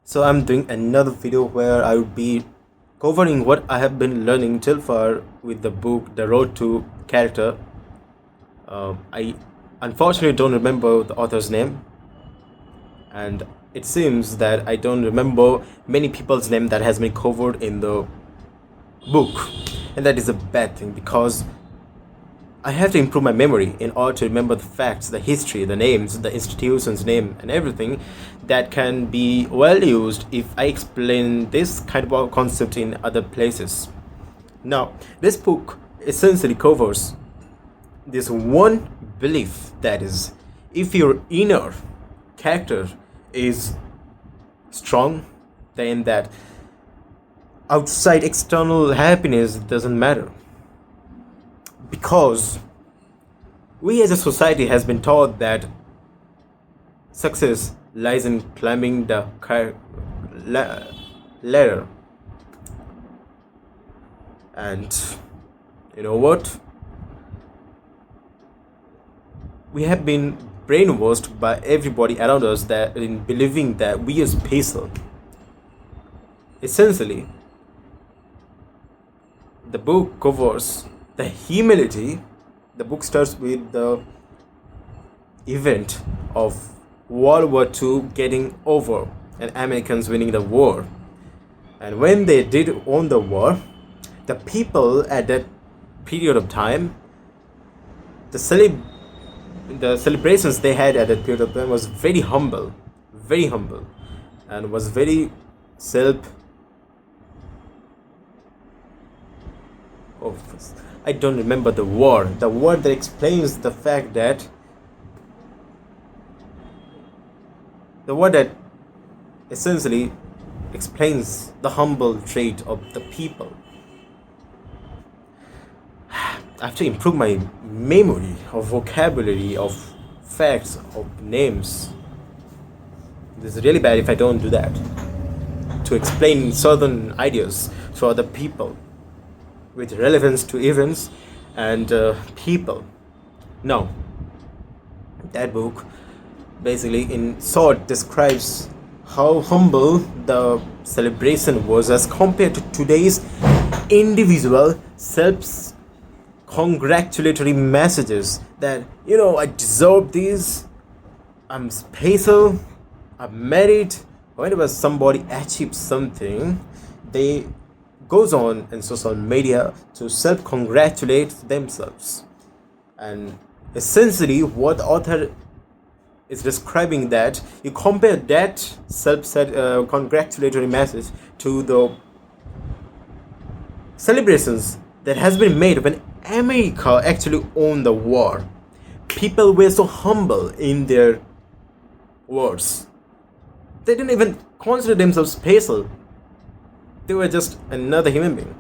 So I'm doing another video where I would be covering what I have been learning till far with the book The Road to Character. I unfortunately don't remember the author's name, and it seems that I don't remember many people's name that has been covered in the book, and that is a bad thing because I have to improve my memory in order to remember the facts, the history, the names, the institution's name, and everything that can be well used if I explain this kind of a concept in other places. Now, this book essentially covers this one belief, that is, if your inner character is strong, then that outside external happiness doesn't matter, because we as a society has been taught that success lies in climbing the ladder. And you know what, we have been brainwashed by everybody around us that in believing that we are special. Essentially, the book covers the humility. The book starts with the event of World War II getting over and Americans winning the war. And when they did won the war, the people at that period of time, the celebrations they had at that period of time was very humble, and was very self. Oh, I don't remember the word. The word that explains the fact that the word that essentially explains the humble trait of the people. I have to improve my memory of vocabulary, of facts, of names. This is really bad if I don't do that. To explain certain ideas to other people with relevance to events and people. Now, that book basically in short describes how humble the celebration was as compared to today's individual self congratulatory messages that, I deserve this, I'm special, I'm married. Whenever somebody achieves something, they goes on in social media to self congratulate themselves. And essentially what the author is describing, that you compare that self congratulatory message to the celebrations that has been made when America actually won the war. People were so humble in their words. They didn't even consider themselves special. They were just another human being.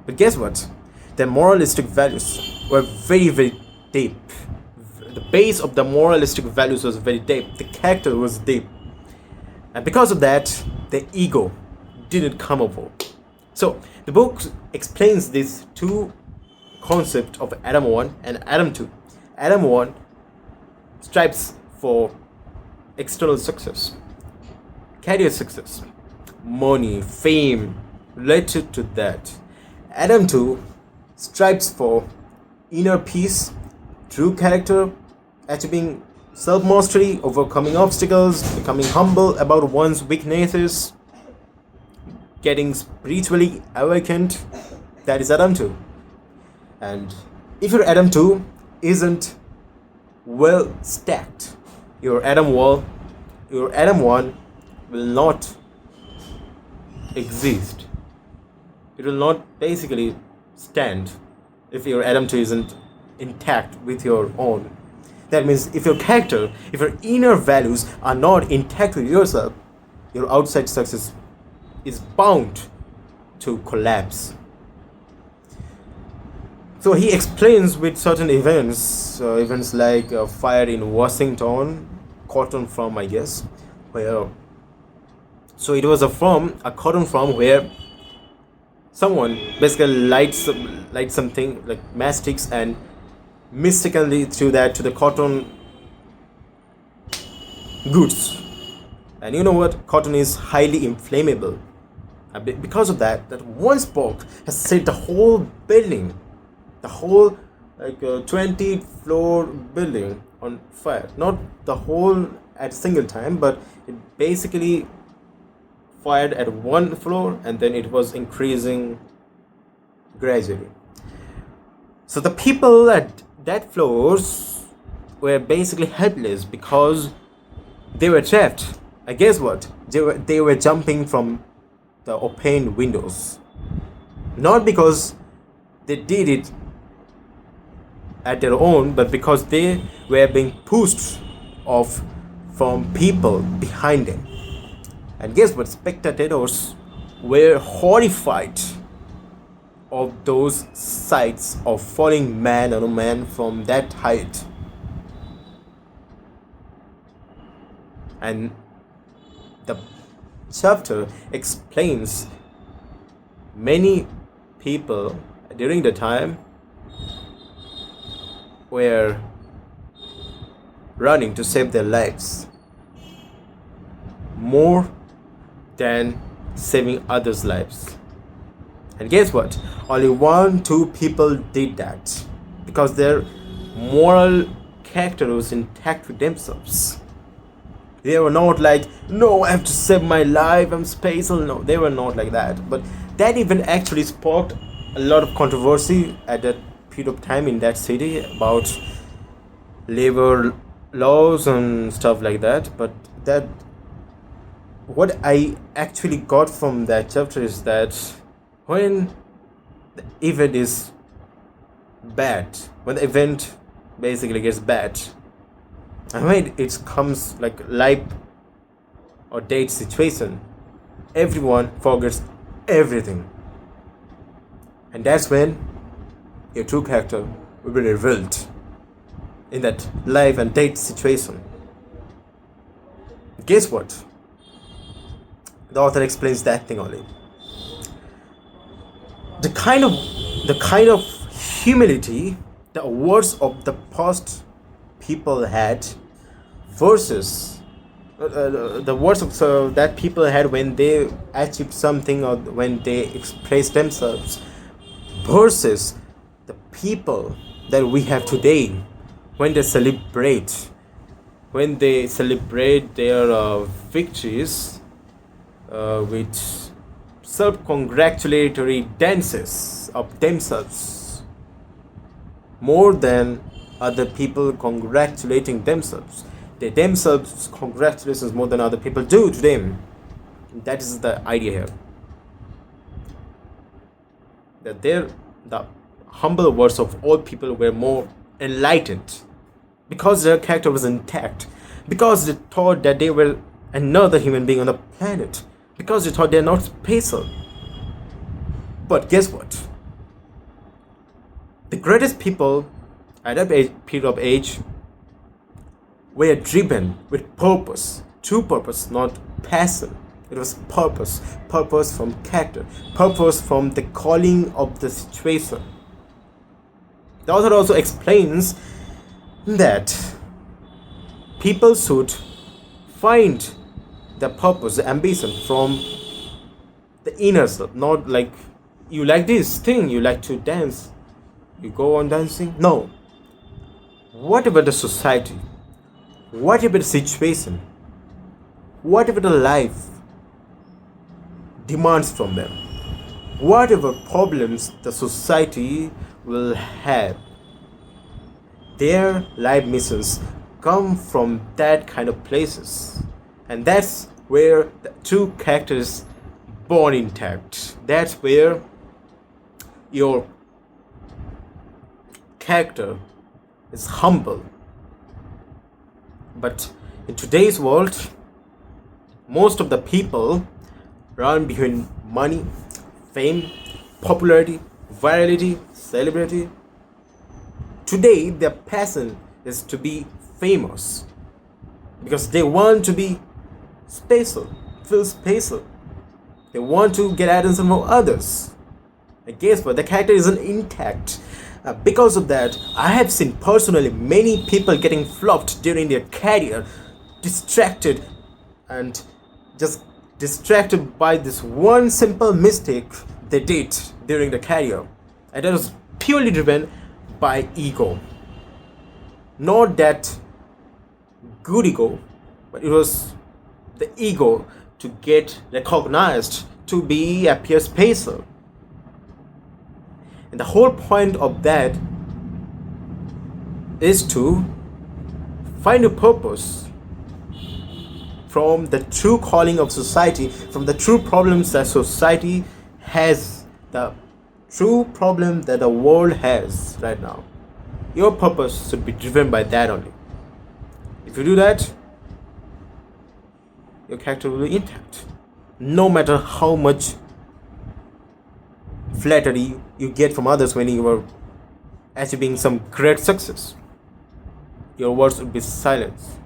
But guess what? Their moralistic values were very deep. The base of the moralistic values was very deep. The character was deep. And because of that, the ego didn't come over. So the book explains these two concepts of Adam 1 and Adam 2. Adam 1 strives for external success, career success, money, fame related to that. Adam 2 strives for inner peace, true character, achieving self mastery, overcoming obstacles, becoming humble about one's weaknesses, getting spiritually awakened. That is Adam 2. And if your Adam 2 isn't well stacked, your Adam 1 will not exist. It will not basically stand if your Adam 2 isn't intact with your own. That means if your character, if your inner values are not intact with yourself, your outside success is bound to collapse. So he explains with certain events like a fire in Washington, cotton farm, I guess, where. So it was a cotton farm where someone basically lights something like matchsticks and mistakenly threw that to the cotton goods, And you know what? Cotton is highly inflammable. Because of that, that one spark has set the whole building, the whole 20 floor building on fire. Not the whole at a single time, but it basically fired at one floor and then it was increasing gradually. So the people at that floors were basically helpless because they were trapped. And guess what? They were jumping from the open windows. Not because they did it at their own, but because they were being pushed off from people behind them. And guess what? Spectators were horrified of those sights of falling man on a man from that height. And the chapter explains many people during the time were running to save their lives more than saving others' lives. And guess what? Only 1-2 people did that because their moral character was intact with themselves. They were not like, no, I have to save my life, I'm special. No, they were not like that. But that event actually sparked a lot of controversy at that period of time in that city about labor laws and stuff like that. But that what I actually got from that chapter is that when the event is bad, when the event basically gets bad, I mean, it comes like life or date situation, everyone forgets everything. And that's when your true character will be revealed in that life and date situation. Guess what? The author explains that thing only. The kind of humility the words of the past people had versus the words of that people had when they achieved something or when they expressed themselves versus the people that we have today when they celebrate their victories with self-congratulatory dances of themselves more than other people congratulating themselves. They themselves congratulations more than other people do to them. That is the idea here. That the humble words of all people were more enlightened because their character was intact, because they thought that they were another human being on the planet, because they thought they're not special. But guess what? The greatest people at that period of age were driven with purpose, true purpose, not passion. It was purpose from character, purpose from the calling of the situation. The author also explains that people should find the purpose, the ambition from the inner self, not like you like this thing, you like to dance, you go on dancing. No. Whatever the society, whatever the situation, whatever the life demands from them, whatever problems the society will have, their life missions come from that kind of places. And that's where the true character is born intact. That's where your character is humble. But in today's world, most of the people run behind money, fame, popularity, virality, celebrity. Today, their passion is to be famous because they want to be special, feel special. They want to get attention from others. And guess what? The character isn't intact. Because of that, I have seen personally many people getting flopped during their career, distracted and just distracted by this one simple mistake they did during the career, and that was purely driven by ego. Not that good ego, but it was the ego to get recognized, to be appear special. And the whole point of that is to find a purpose from the true calling of society, from the true problems that society has, the true problem that the world has right now. Your purpose should be driven by that only. If you do that, your character will be intact. No matter how much flattery you get from others when you are achieving some great success, your words will be silence.